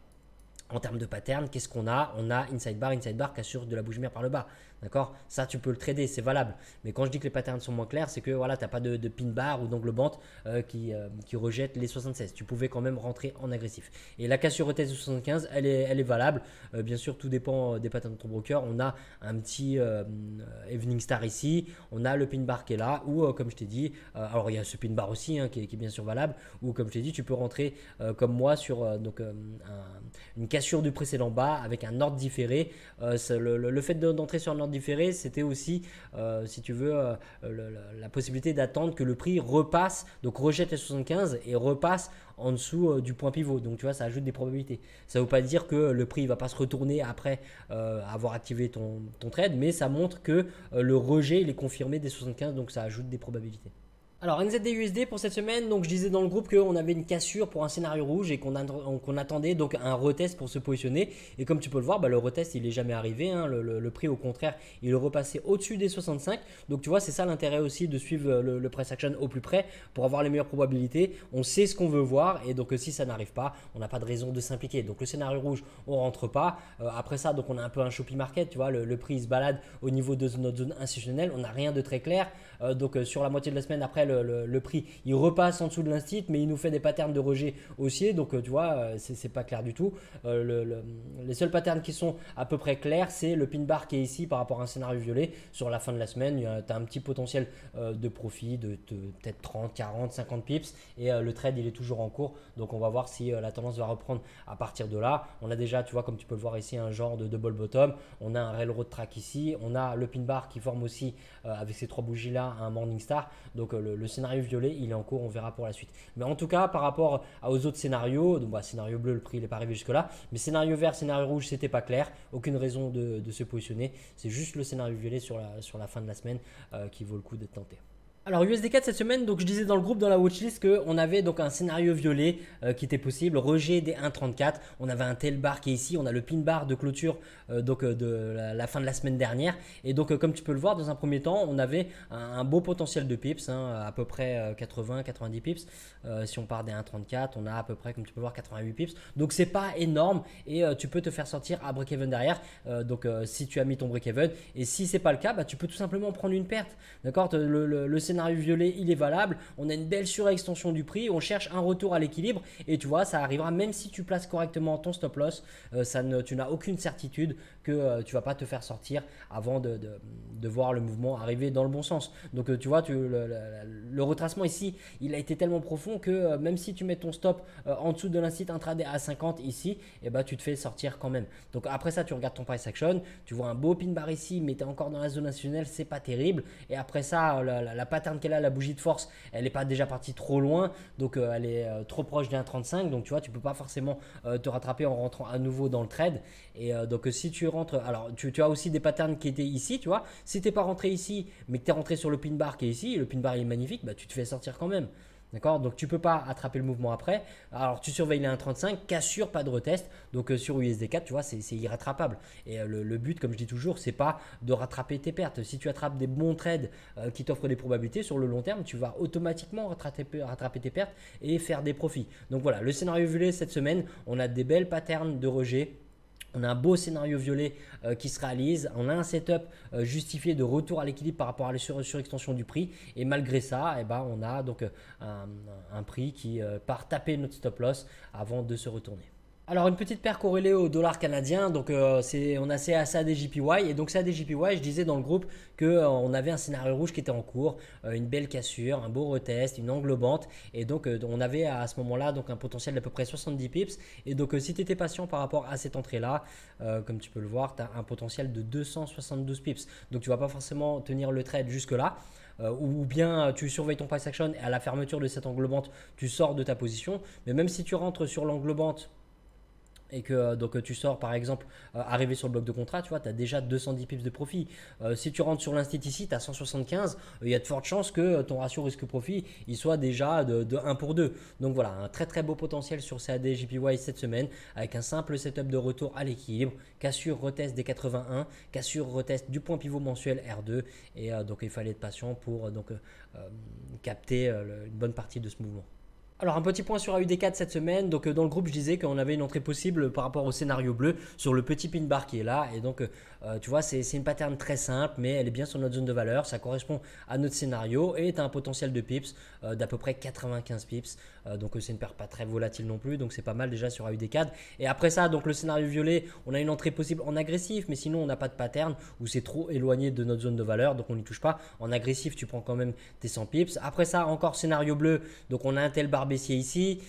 en termes de pattern, qu'est-ce qu'on a? On a inside bar, cassure de la bougie mère par le bas. D'accord? Ça, tu peux le trader, c'est valable. Mais quand je dis que les patterns sont moins clairs, c'est que voilà, tu n'as pas de pin bar ou d'angle bante qui rejette les 76. Tu pouvais quand même rentrer en agressif. Et la cassure retest de 75, elle est valable. Bien sûr, tout dépend des patterns de ton broker. On a un petit Evening Star ici. On a le pin bar qui est là. Ou comme je t'ai dit, alors il y a ce pin bar aussi hein, qui est bien sûr valable. Ou comme je t'ai dit, tu peux rentrer comme moi sur une cassure du précédent bas avec un ordre différé. Le fait d'entrer sur un ordre différé, c'était aussi, si tu veux, la possibilité d'attendre que le prix repasse, donc rejette les 75 et repasse en dessous du point pivot. Donc tu vois, ça ajoute des probabilités. Ça ne veut pas dire que le prix ne va pas se retourner après avoir activé ton trade, mais ça montre que le rejet il est confirmé des 75, donc ça ajoute des probabilités. Alors NZD-USD pour cette semaine, donc je disais dans le groupe qu'on avait une cassure pour un scénario rouge et qu'on attendait donc un retest pour se positionner. Et comme tu peux le voir, le retest il n'est jamais arrivé. Hein. Le prix au contraire il est repassé au-dessus des 65. Donc tu vois, c'est ça l'intérêt aussi de suivre le price action au plus près pour avoir les meilleures probabilités. On sait ce qu'on veut voir et donc si ça n'arrive pas, on n'a pas de raison de s'impliquer. Donc le scénario rouge, on ne rentre pas. Après ça, donc on a un peu un shopping market. Tu vois, le prix il se balade au niveau de notre zone institutionnelle. On n'a rien de très clair. Donc sur la moitié de la semaine après, le prix il repasse en dessous de l'instit, mais il nous fait des patterns de rejet haussier. Donc tu vois, c'est pas clair du tout. Les seuls patterns qui sont à peu près clairs, c'est le pin bar qui est ici par rapport à un scénario violet. Sur la fin de la semaine, tu as un petit potentiel de profit de peut-être 30, 40, 50 pips et le trade il est toujours en cours. Donc on va voir si la tendance va reprendre à partir de là. On a déjà, tu vois, comme tu peux le voir ici, un genre de double bottom. On a un railroad track ici. On a le pin bar qui forme aussi avec ces trois bougies là un morning star. Donc le scénario violet il est en cours, on verra pour la suite. Mais en tout cas par rapport aux autres scénarios, donc scénario bleu le prix il n'est pas arrivé jusque là, mais scénario vert, scénario rouge c'était pas clair, aucune raison de se positionner. C'est juste le scénario violet sur la fin de la semaine qui vaut le coup d'être tenté. Alors USD4 cette semaine, donc je disais dans le groupe, dans la watchlist, qu'on avait donc un scénario violet qui était possible, rejet des 1,34. On avait un tail bar qui est ici, on a le pin bar de clôture de la fin de la semaine dernière. Et donc comme tu peux le voir, dans un premier temps, on avait un beau potentiel de pips, hein, à peu près 80-90 pips. Si on part des 1,34, on a à peu près, comme tu peux voir, 88 pips. Donc c'est pas énorme et tu peux te faire sortir à break-even derrière. Donc si tu as mis ton break-even, et si c'est pas le cas, tu peux tout simplement prendre une perte. D'accord, le scénario violet il est valable, on a une belle surextension du prix, on cherche un retour à l'équilibre et tu vois ça arrivera même si tu places correctement ton stop loss, tu n'as aucune certitude que tu vas pas te faire sortir avant de voir le mouvement arriver dans le bon sens. Donc tu vois, le retracement ici il a été tellement profond que même si tu mets ton stop en dessous de l'instit intraday à 50 ici, et tu te fais sortir quand même. Donc après ça tu regardes ton price action, tu vois un beau pin bar ici mais tu es encore dans la zone institutionnelle, c'est pas terrible. Et après ça la pattern qu'elle a, la bougie de force, elle n'est pas déjà partie trop loin, donc elle est trop proche des 1,35, donc tu vois, tu peux pas forcément te rattraper en rentrant à nouveau dans le trade. Et donc si tu rentres, alors tu as aussi des patterns qui étaient ici, tu vois, si tu n'es pas rentré ici, mais que tu es rentré sur le pin bar qui est ici, le pin bar il est magnifique, bah, tu te fais sortir quand même. D'accord, donc tu ne peux pas attraper le mouvement après. Alors tu surveilles les 1,35, cassure, pas de retest. Donc sur USD4, tu vois, c'est irrattrapable. Et le but, comme je dis toujours, c'est pas de rattraper tes pertes. Si tu attrapes des bons trades qui t'offrent des probabilités sur le long terme, tu vas automatiquement rattraper tes pertes et faire des profits. Donc voilà, le scénario violet cette semaine, on a des belles patterns de rejet. On a un beau scénario violet qui se réalise. On a un setup justifié de retour à l'équilibre par rapport à la surextension du prix. Et malgré ça, eh ben, on a donc un prix qui part taper notre stop loss avant de se retourner. Alors une petite paire corrélée au dollar canadien, donc on a CAD-JPY et donc CAD-JPY, je disais dans le groupe qu'on avait un scénario rouge qui était en cours, une belle cassure, un beau retest, une englobante et donc on avait à ce moment-là donc un potentiel d'à peu près 70 pips et donc si tu étais patient par rapport à cette entrée-là, comme tu peux le voir, tu as un potentiel de 272 pips, donc tu ne vas pas forcément tenir le trade jusque-là. Ou bien tu surveilles ton price action et à la fermeture de cette englobante, tu sors de ta position, mais même si tu rentres sur l'englobante et que donc tu sors par exemple arrivé sur le bloc de contrat, tu vois, tu as déjà 210 pips de profit. Si tu rentres sur l'instit ici, tu as 175, il y a de fortes chances que ton ratio risque-profit il soit déjà de 1 pour 2. Donc voilà, un très très beau potentiel sur CAD JPY cette semaine avec un simple setup de retour à l'équilibre, cassure retest des 81, cassure retest du point pivot mensuel R2 et donc il fallait être patient pour capter une bonne partie de ce mouvement. Alors un petit point sur AUD4 cette semaine, donc dans le groupe je disais qu'on avait une entrée possible par rapport au scénario bleu sur le petit pin bar qui est là et donc tu vois c'est une pattern très simple mais elle est bien sur notre zone de valeur, ça correspond à notre scénario et tu as un potentiel de pips d'à peu près 95 pips, donc c'est une paire pas très volatile non plus, donc c'est pas mal déjà sur AUD4 et après ça donc le scénario violet on a une entrée possible en agressif mais sinon on n'a pas de pattern où c'est trop éloigné de notre zone de valeur donc on n'y touche pas, en agressif tu prends quand même tes 100 pips, après ça encore scénario bleu donc on a un tel bar baissier ici,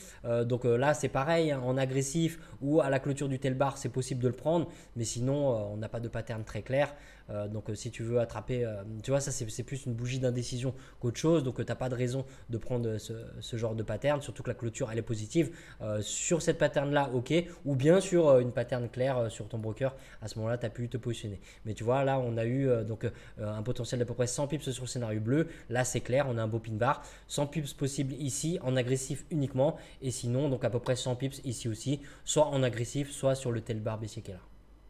donc là c'est pareil, hein, en agressif ou à la clôture du tel bar c'est possible de le prendre mais sinon on n'a pas de pattern très clair. Donc si tu veux attraper, tu vois ça c'est plus une bougie d'indécision qu'autre chose, donc tu n'as pas de raison de prendre ce genre de pattern, surtout que la clôture elle est positive. Sur cette pattern là ok, ou bien sur une pattern claire sur ton broker, à ce moment là tu as pu te positionner. Mais tu vois là on a eu un potentiel d'à peu près 100 pips sur le scénario bleu, là c'est clair, on a un beau pin bar, 100 pips possible ici en agressif uniquement et sinon donc à peu près 100 pips ici aussi, soit en agressif soit sur le tel bar baissier qui est là.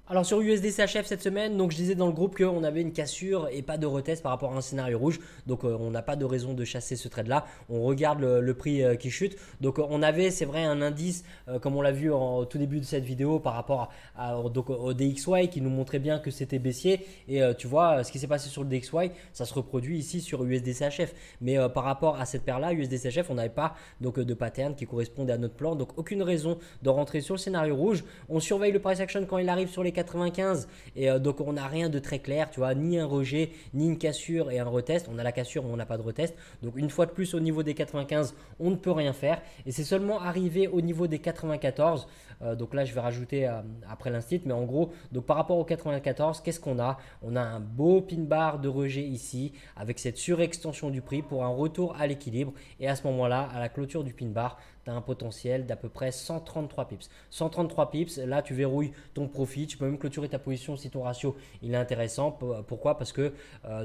Alors sur USD CHF cette semaine, donc je disais dans le groupe qu'on avait une cassure et pas de retest par rapport à un scénario rouge. Donc on n'a pas de raison de chasser ce trade là. On regarde le prix qui chute. Donc on avait, c'est vrai, un indice comme on l'a vu au tout début de cette vidéo par rapport au DXY qui nous montrait bien que c'était baissier. Et tu vois ce qui s'est passé sur le DXY, ça se reproduit ici sur USD CHF. Mais par rapport à cette paire là, USD CHF, on n'avait pas donc de pattern qui correspondait à notre plan. Donc aucune raison de rentrer sur le scénario rouge. On surveille le price action quand il arrive sur les 95 et donc on n'a rien de très clair, tu vois, ni un rejet, ni une cassure et un retest. On a la cassure mais on n'a pas de retest. Donc une fois de plus au niveau des 95, on ne peut rien faire et c'est seulement arrivé au niveau des 94. Donc là je vais rajouter après l'instit, mais en gros donc par rapport aux 94, qu'est-ce qu'on a? On a un beau pin bar de rejet ici avec cette surextension du prix pour un retour à l'équilibre et à ce moment-là, à la clôture du pin bar, tu as un potentiel d'à peu près 133 pips. 133 pips, là tu verrouilles ton profit, tu peux même clôturer ta position si ton ratio il est intéressant. Pourquoi? Parce que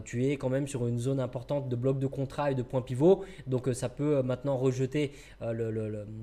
tu es quand même sur une zone importante de bloc de contrat et de point pivot, donc ça peut maintenant rejeter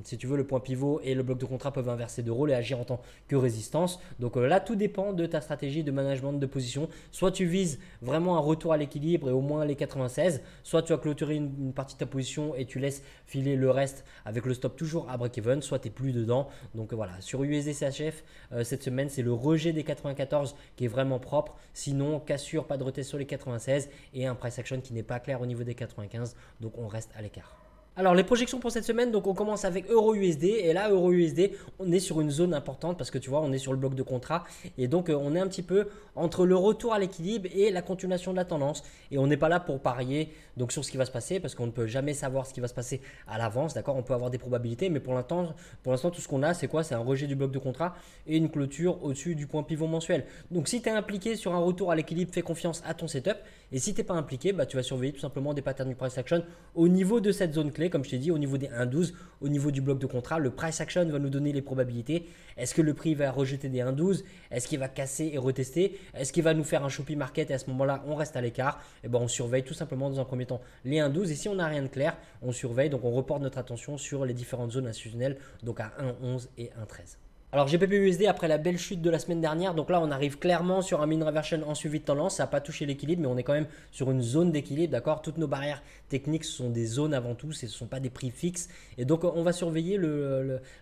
si tu veux le point pivot et le bloc de contrat peuvent inverser de rôle et agir en tant que résistance. Donc là tout dépend de ta stratégie de management de position. Soit tu vises vraiment un retour à l'équilibre et au moins les 96, soit tu as clôturé une partie de ta position et tu laisses filer le reste avec le stop toujours à break-even, soit tu n'es plus dedans. Donc voilà, sur USD CHF cette semaine c'est le rejet des 94 qui est vraiment propre, sinon cassure, pas de retest sur les 96 et un price action qui n'est pas clair au niveau des 95, donc on reste à l'écart. Alors les projections pour cette semaine, donc on commence avec Euro-USD et là Euro-USD on est sur une zone importante parce que tu vois on est sur le bloc de contrat et donc on est un petit peu entre le retour à l'équilibre et la continuation de la tendance et on n'est pas là pour parier donc sur ce qui va se passer parce qu'on ne peut jamais savoir ce qui va se passer à l'avance, d'accord. On peut avoir des probabilités mais pour l'instant tout ce qu'on a c'est quoi? C'est un rejet du bloc de contrat et une clôture au-dessus du point pivot mensuel. Donc si tu es impliqué sur un retour à l'équilibre, fais confiance à ton setup et si tu n'es pas impliqué, bah, tu vas surveiller tout simplement des patterns du price action au niveau de cette zone clé. Comme je t'ai dit, au niveau des 1,12, au niveau du bloc de contrat, le price action va nous donner les probabilités. Est-ce que le prix va rejeter des 1,12? Est-ce qu'il va casser et retester? Est-ce qu'il va nous faire un choppy market et à ce moment-là, on reste à l'écart? Et ben, on surveille tout simplement dans un premier temps les 1,12 et si on n'a rien de clair, on surveille. Donc, on reporte notre attention sur les différentes zones institutionnelles, donc à 1,11 et 1,13. Alors GBP/USD après la belle chute de la semaine dernière, donc là on arrive clairement sur un mean reversion en suivi de tendance, ça n'a pas touché l'équilibre mais on est quand même sur une zone d'équilibre, d'accord. Toutes nos barrières techniques ce sont des zones avant tout, ce ne sont pas des prix fixes et donc on va surveiller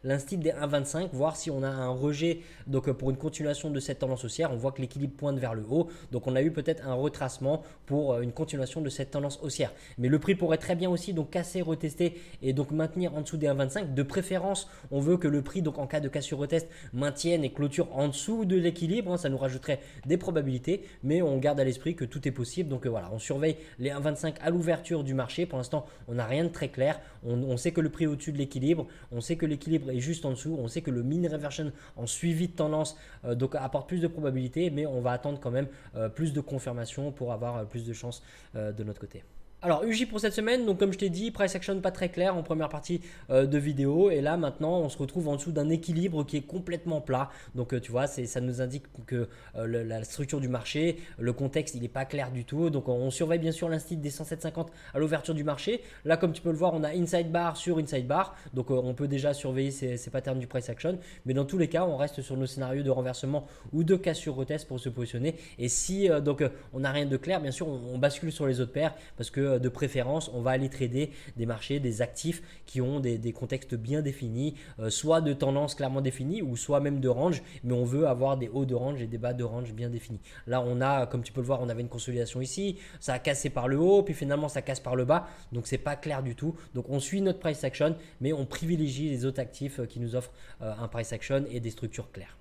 l'instit des 1,25, voir si on a un rejet donc pour une continuation de cette tendance haussière. On voit que l'équilibre pointe vers le haut, donc on a eu peut-être un retracement pour une continuation de cette tendance haussière. Mais le prix pourrait très bien aussi donc casser, retester et donc maintenir en dessous des 1,25. De préférence, on veut que le prix donc en cas de cassure retest maintiennent et clôture en dessous de l'équilibre, ça nous rajouterait des probabilités, mais on garde à l'esprit que tout est possible. Donc voilà, on surveille les 1,25 à l'ouverture du marché. Pour l'instant, on n'a rien de très clair. On sait que le prix est au-dessus de l'équilibre, on sait que l'équilibre est juste en dessous, on sait que le mean reversion en suivi de tendance donc apporte plus de probabilités, mais on va attendre quand même plus de confirmation pour avoir plus de chances de notre côté. Alors UJ pour cette semaine, donc comme je t'ai dit, price action pas très clair en première partie de vidéo et là maintenant on se retrouve en dessous d'un équilibre qui est complètement plat. Donc tu vois, ça nous indique que la structure du marché, le contexte il n'est pas clair du tout. Donc on surveille bien sûr l'instit des 107,50 à l'ouverture du marché. Là comme tu peux le voir, on a inside bar sur inside bar, donc on peut déjà surveiller ces patterns du price action. Mais dans tous les cas, on reste sur nos scénarios de renversement ou de cassure retest pour se positionner. Et si donc on n'a rien de clair, bien sûr on bascule sur les autres paires parce que de préférence, on va aller trader des marchés, des actifs qui ont des contextes bien définis, soit de tendance clairement définie ou soit même de range, mais on veut avoir des hauts de range et des bas de range bien définis. Là, on a, comme tu peux le voir, on avait une consolidation ici, ça a cassé par le haut, puis finalement ça casse par le bas, donc c'est pas clair du tout. Donc on suit notre price action, mais on privilégie les autres actifs qui nous offrent un price action et des structures claires.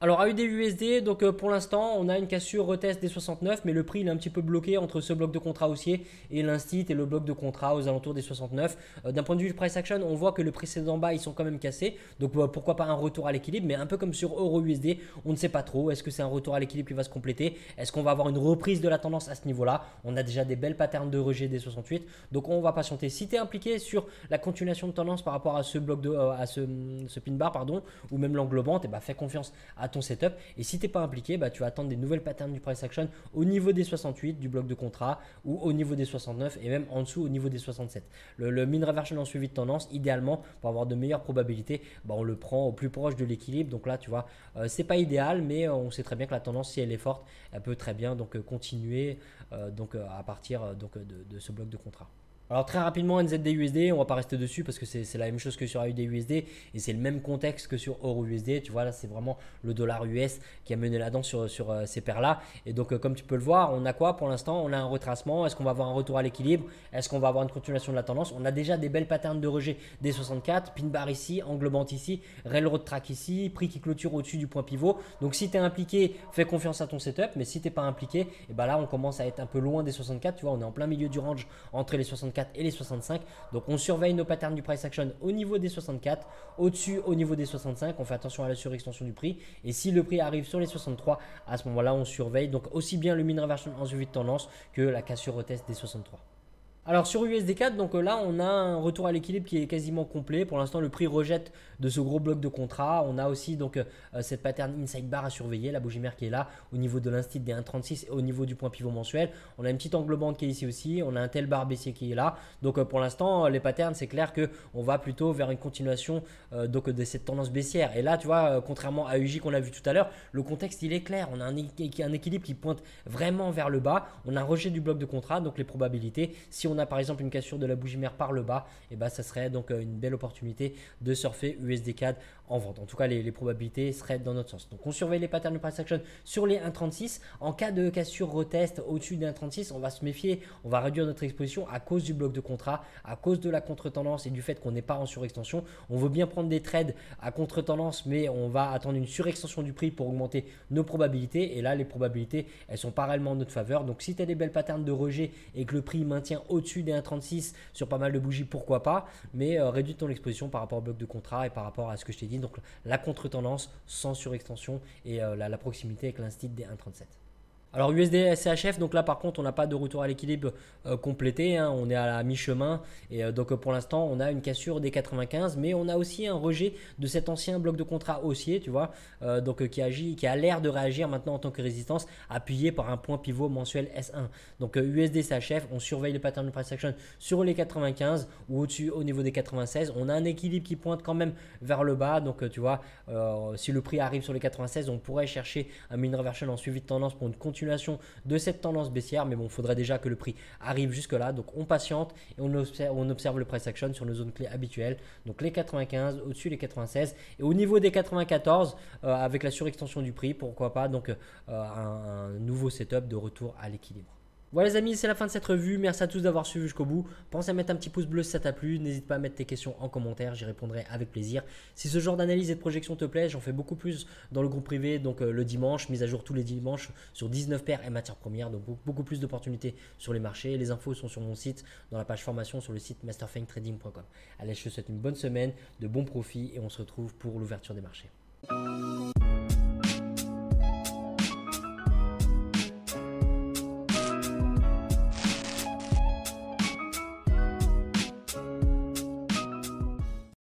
Alors AUD/USD, donc pour l'instant on a une cassure retest des 69, mais le prix il est un petit peu bloqué entre ce bloc de contrat haussier et l'instit et le bloc de contrat aux alentours des 69. D'un point de vue price action, on voit que le précédent bas ils sont quand même cassés, donc pourquoi pas un retour à l'équilibre, mais un peu comme sur Euro/USD, on ne sait pas trop. Est-ce que c'est un retour à l'équilibre qui va se compléter? Est-ce qu'on va avoir une reprise de la tendance à ce niveau-là? On a déjà des belles patterns de rejet des 68, donc on va patienter. Si tu es impliqué sur la continuation de tendance par rapport à ce bloc de ce pin bar pardon, ou même l'englobante, fais confiance à ton setup. Et si tu n'es pas impliqué, tu vas attendre des nouvelles patterns du price action au niveau des 68 du bloc de contrat ou au niveau des 69 et même en dessous au niveau des 67. Le mean reversion en suivi de tendance, idéalement pour avoir de meilleures probabilités, on le prend au plus proche de l'équilibre. Donc là, tu vois, c'est pas idéal, mais on sait très bien que la tendance, si elle est forte, elle peut très bien donc continuer à partir de ce bloc de contrat. Alors très rapidement, NZD/USD, on va pas rester dessus parce que c'est la même chose que sur AUD/USD et c'est le même contexte que sur Euro/USD. Tu vois là, c'est vraiment le dollar US qui a mené la danse sur ces paires-là. Et donc comme tu peux le voir, on a quoi pour l'instant? On a un retracement. Est-ce qu'on va avoir un retour à l'équilibre? Est-ce qu'on va avoir une continuation de la tendance? On a déjà des belles patterns de rejet des 64, pin bar ici, englobante ici, railroad track ici, prix qui clôture au-dessus du point pivot. Donc si tu es impliqué, fais confiance à ton setup, mais si tu n'es pas impliqué, et là on commence à être un peu loin des 64. Tu vois, on est en plein milieu du range entre les 64 et les 65. Donc on surveille nos patterns du price action au niveau des 64, au-dessus au niveau des 65. On fait attention à la surextension du prix. Et si le prix arrive sur les 63, à ce moment-là, on surveille donc aussi bien le mean reversion en suivi de tendance que la cassure retest des 63. Alors sur USD4, donc là on a un retour à l'équilibre qui est quasiment complet. Pour l'instant le prix rejette de ce gros bloc de contrat. On a aussi donc cette pattern inside bar à surveiller, la bougie mère qui est là au niveau de l'instit des 1,36 et au niveau du point pivot mensuel. On a une petite englobante qui est ici aussi. On a un tel bar baissier qui est là. Donc pour l'instant les patterns, c'est clair que on va plutôt vers une continuation de cette tendance baissière. Et là tu vois, contrairement à UJ qu'on a vu tout à l'heure, le contexte il est clair. On a un équilibre qui pointe vraiment vers le bas. On a un rejet du bloc de contrat, donc les probabilités, si on on a par exemple une cassure de la bougie mère par le bas, et bah, ça serait donc une belle opportunité de surfer USD CAD en vente. En tout cas, les probabilités seraient dans notre sens. Donc on surveille les patterns de price action sur les 1,36. En cas de cassure retest au-dessus des 1,36, on va se méfier, on va réduire notre exposition à cause du bloc de contrat, à cause de la contre-tendance et du fait qu'on n'est pas en surextension. On veut bien prendre des trades à contre-tendance, mais on va attendre une surextension du prix pour augmenter nos probabilités. Et là, les probabilités, elles sont pas réellement en notre faveur. Donc si tu as des belles patterns de rejet et que le prix maintient au-dessus des 1,36 sur pas mal de bougies, pourquoi pas, mais réduis ton exposition par rapport au bloc de contrat et par rapport à ce que je t'ai dit. Donc la contre-tendance sans surextension et la proximité avec l'instit des 1,37. Alors USD CHF, donc là par contre on n'a pas de retour à l'équilibre complété, hein, on est à la mi-chemin et donc pour l'instant on a une cassure des 95, mais on a aussi un rejet de cet ancien bloc de contrat haussier, tu vois, donc qui a l'air de réagir maintenant en tant que résistance, appuyé par un point pivot mensuel S1. Donc USD CHF, on surveille le pattern de price action sur les 95 ou au-dessus au niveau des 96. On a un équilibre qui pointe quand même vers le bas, donc tu vois, si le prix arrive sur les 96, on pourrait chercher un mean reversion en suivi de tendance pour une continuation de cette tendance baissière, mais bon, il faudrait déjà que le prix arrive jusque là. Donc on patiente et on observe le price action sur nos zones clés habituelles, donc les 95, au-dessus les 96 et au niveau des 94 avec la surextension du prix, pourquoi pas, donc un nouveau setup de retour à l'équilibre. Voilà les amis, c'est la fin de cette revue. Merci à tous d'avoir suivi jusqu'au bout. Pense à mettre un petit pouce bleu si ça t'a plu. N'hésite pas à mettre tes questions en commentaire, j'y répondrai avec plaisir. Si ce genre d'analyse et de projection te plaît, j'en fais beaucoup plus dans le groupe privé, donc le dimanche, mise à jour tous les dimanches sur 19 paires et matières premières, donc beaucoup plus d'opportunités sur les marchés. Les infos sont sur mon site, dans la page formation sur le site masterfangtrading.com. Allez, je te souhaite une bonne semaine, de bons profits et on se retrouve pour l'ouverture des marchés.